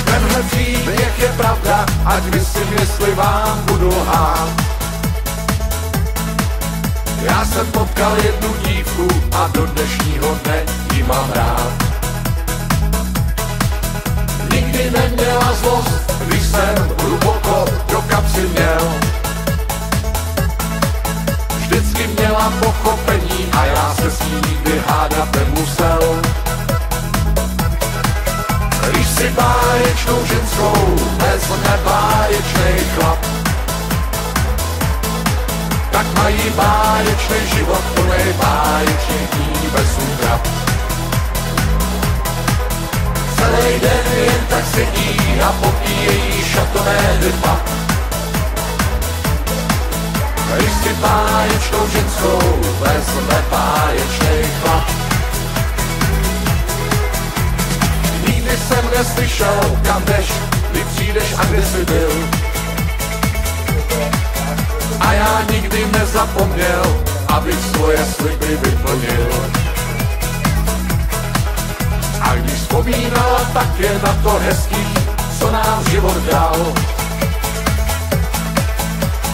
Tenhle příběh je pravda, ať vy si mysli vám budu lhát. Já jsem potkal jednu dívku a do dnešního dne jí mám rád. Nikdy neměla zlost, když jsem hluboko do kapsy měl. Vždycky měla pochopení a já se s ní nikdy hádat nemusel. Když si báječnou ženskou vezme báječnej chlap, tak mají báječnej život plnej báječných dní bez útrap. Celý den jen tak sedí a popíjejí šatoné depa. Když si báječnou ženskou vezme báječnej chlap. Nikdy jsem neslyšel, kam jdeš, kdy přijdeš a kde jsi byl. A já nikdy nezapomněl, abych svoje sliby vyplnil. A když vzpomínala, tak je na to hezký, co nám život dal.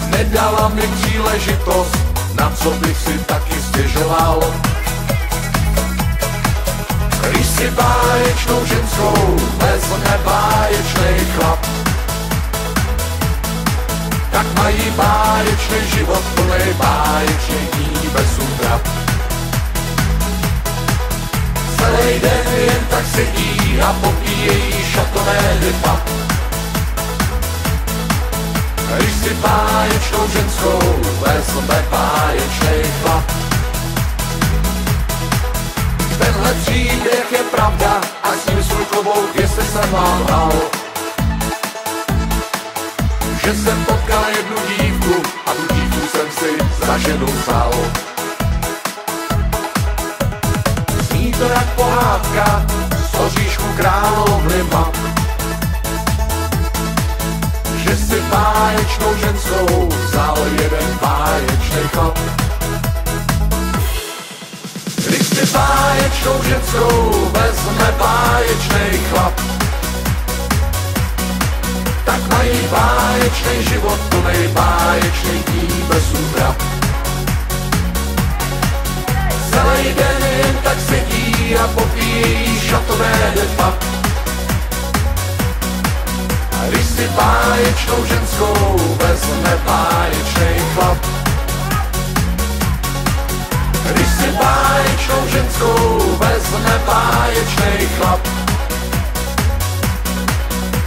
Nedala mi příležitost, na co bych si taky stěžoval. Když si báječnou ženskou vezme báječnej chlap, tak mají báječný život plnej báječných dní bez útrap. Celý den jen tak sedí a popíjejí šatoné depa. Když si báječnou ženskou vezme báječnej chlap. Tenhle příběh je pravda a s ním svůj klobouk, jestli jsem vám lhal. Že jsem potkal jednu dívku a tu dívku jsem si za ženu vzal. Zní to jak pohádka z oříšku královny map. Že si báječnou ženskou vzal jeden báječnej chlap. Když si báječnou ženskou vezme báječnej chlap, tak mají báječnej život plnej báječných dní bez útrap. Celý den jen tak sedí a popíjí šatové depa. A když si báječnou ženskou vezme báječnej chlap, když si báječnou ženskou vezme báječnej chlap,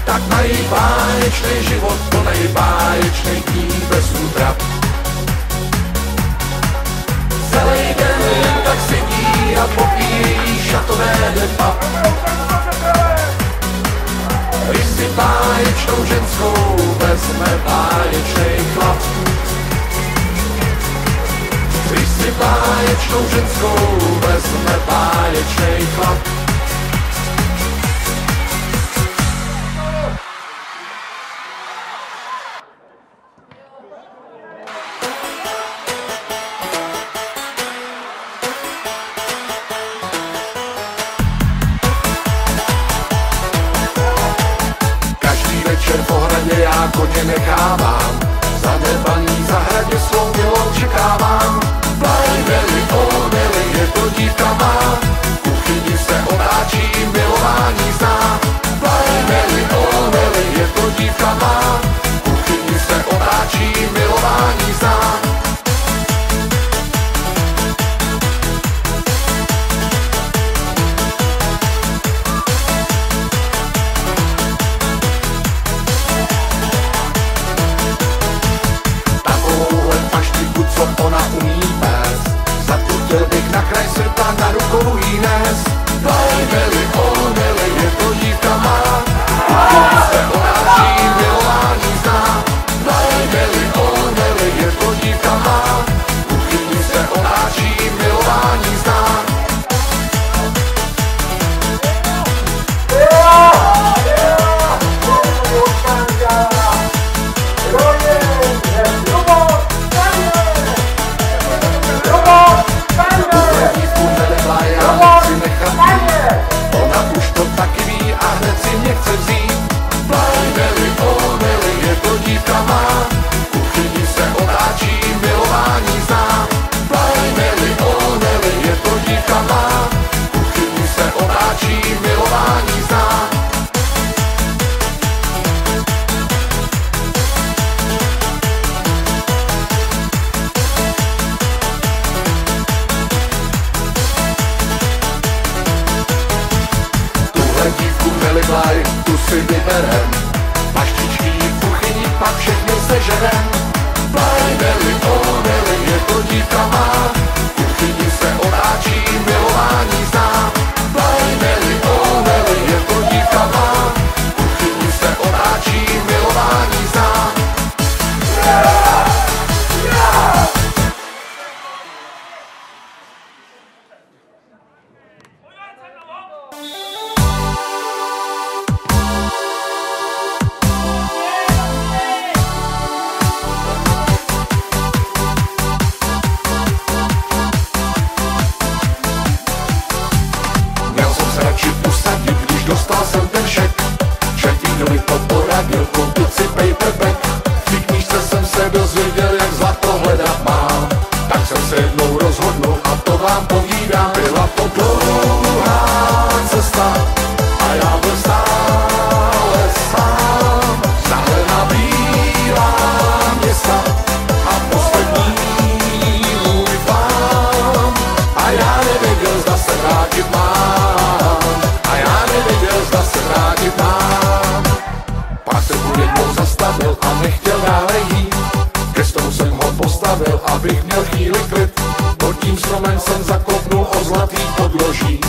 tak mají báječný život plnej báječných dní bez útrap. Celý den jen tak sedí a popíjí šatové depa. Když si báječnou ženskou vezme báječnej chlap, když si báječnou ženskou vezme báječnej chlap. Já koně nechávám, zanedbaný zahradě svou milou čekávám. Blajveli, oneli, je to dívka má, kuchyni se otáčí, milování zná. Blajveli, oneli, je to dívka má, kuchyni se otáčí, milování zná. Ona umí pést, zakutil bych na kraj světa, na rukou jí nes. Blajveli, oneli, je to dívka má, kuchyni se otáčí, milování zná. Blajveli, oneli, je to dívka má, kuchyni se otáčí, milování zná. si paperback. V té knížce jsem se dozvěděl, jak zlato hledat mám. Tak jsem se jednou rozhodnul a to vám povídám. Byla to dlouhá cesta a já byl stále sám. Zahlená bílá města a poslední můj plán. A já nevěděl, zda se vrátit mám. A já nevěděl, zda se vrátit mám. Pak se tu jednou zastavil a nechtěl dále jít. Ke stolu jsem ho postavil, abych měl chvíli klid. Pod tím stromem jsem zakopnul o zlatý podloží.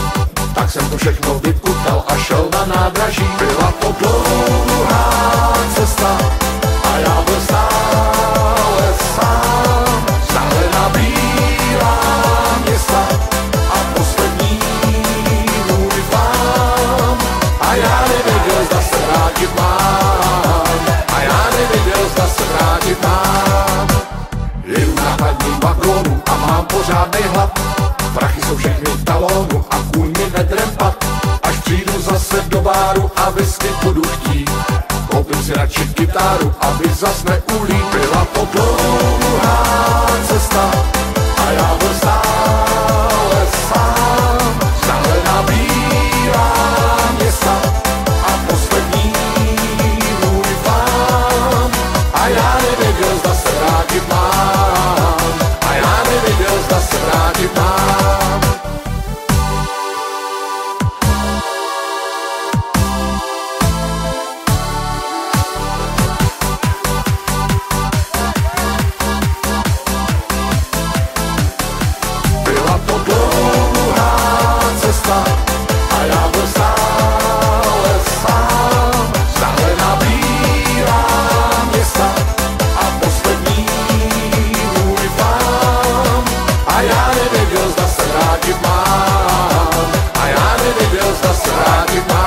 Tak jsem to všechno vykutal a šel na nádraží. Byla to dlouhá cesta a já byl stále sám. Zahlená bílá města a poslední můj plán. A já nevěděl, zda se vrátit mám. A já nevěděl, zda se vrátit mám. Jedu na hladním vagónu a mám pořádnej hlad. Prachy jsou všechny v talónu a kůň mi nedrempat. Až přijdu zase do báru a whisky budu chtít. Koupím si radši kytáru, aby zas neulít. Byla to dlouhá cesta a já byl stále sám. Zahlená bílá města a poslední můj plán. A já nevěděl, zda se vrátit mám. A já nevěděl, zda se vrátit mám. Byla to dlouhá cesta a já byl stále sám. Zahlená bílá města a poslední můj plán. A já nevěděl, zda se vrátit mám. A já nevěděl, zda se vrátit mám.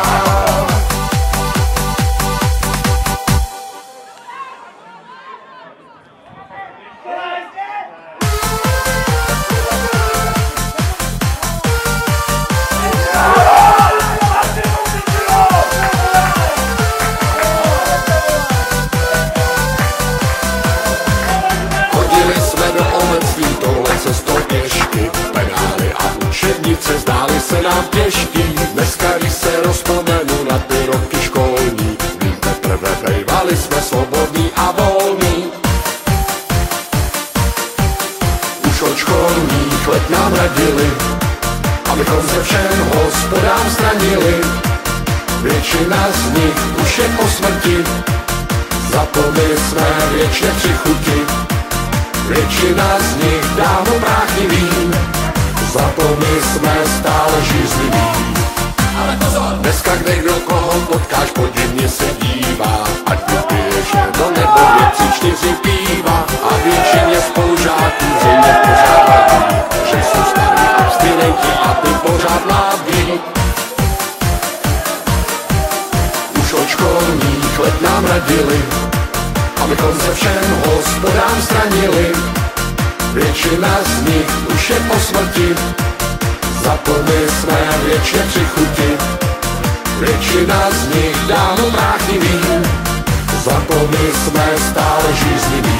Chodili jsme do omectví tohle cestou pěšky. Penály a učebnice zdály se nám těžký. Dneska, když se rozpomenu na ty roky školní, vím, teprve bejvali jsme svobodní a volní. Už od školních let nám radili, abychom se všem hospodám stranili. Většina z nich už je po smrti, za to my jsme věčně při chuti. Většina z nich dávno bráchniví, za to my jsme stále žízliví. Ale pozor! Dneska kde kdo koho potkáš, podivně se dívá. Ať vypiješ do nebo 2, 3, 4 píva. A většině spolužáků zřejmě pořád vadí, že jsou starí abstinenti a ty pořád mladí. Už od školních let nám radili, abychom se všem hospodám stranili. Většina z nich už je po smrti, za to my jsme věčně při chuti. Většina z nich dávno bráchniví, za to my jsme stále žízliví.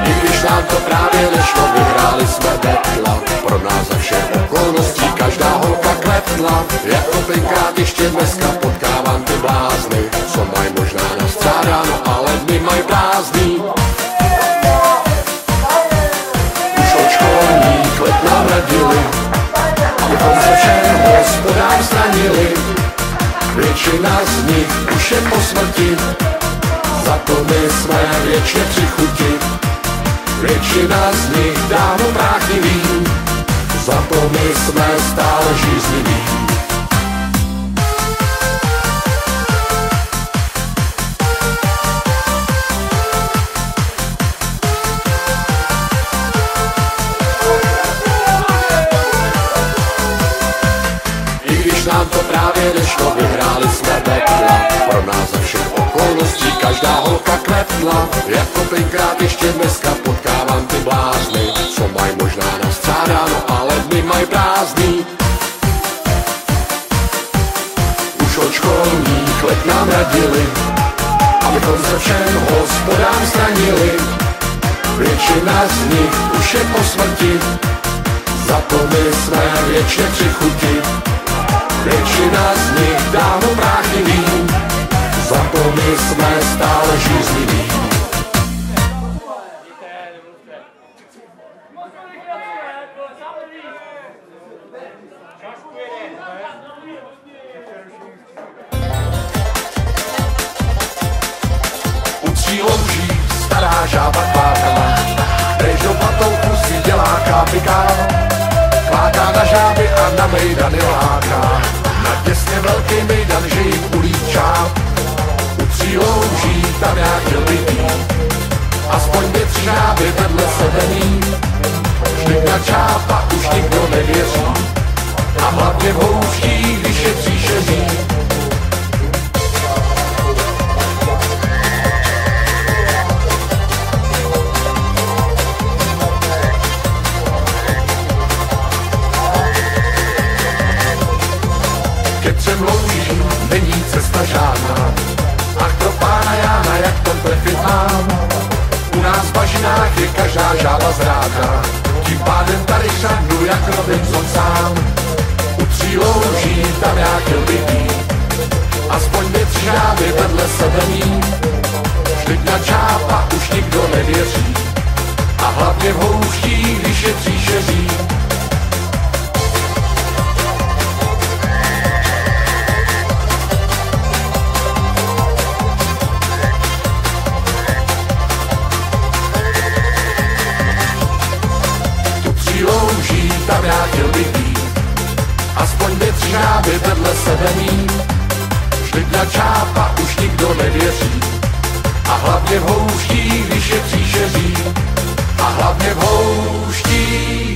I když nám to právě nešlo, vyhráli jsme betla. Pro nás za vše okolností každá holka klepla. Jako tenkrát ještě dneska potkávám ty blázny, co mají možná nastřádáno, ale dny mají prázdný. Už od školních let nám radili, abychom se všem hospodám stranili. Většina z nich už je po smrti, za to my jsme věčně při chuti. Většina z nich dávno bráchniví, za to my jsme stále žízliví. I když nám to právě nešlo, vyhráli jsme betla. Pro nás za všech okolností každá holka klepla. Jako tenkrát ještě dneska potkávám ty blázny, co mají možná nastřádáno, ale dny mají prázdný. Už od školních let nám radili, konce všem hospodám stranili. Většina z nich už je po smrti, za to my jsme věčně při chuti. Většina z nich dávno práchy ví, za to my jsme stále žízniví. U tří louží stará žába kvákala, než do patouku si dělá kápikál. Kváká na žáby a na mejdany láká, na těsně velký mejdan, že jim ulít čáp. U tří louží tam já chtěl být, aspoň 2-3 žáby vedle sebe mít. Vždyť na čápa už nikdo nevěří, a hlavně v houštích, když je příšeří. Ke 3 loužím není cesta žádná, ach pro pána Jána, jak to trefit mám. U nás v bažinách je každá žába zrádná, tím pádem tady šadnu jak Robinson sám. U tří louží tam já chtěl být, aspoň 2-3 žáby vedle sebe mít. Vždyť na čápa už nikdo nevěří, a hlavně v houštích, když je příšeří. Louží tam já chtěl být, aspoň 2-3 žáby vedle sebe mít. Vždyť na čápa už nikdo nevěří, a hlavně v houštích, když je příšeří. A hlavně v houštích,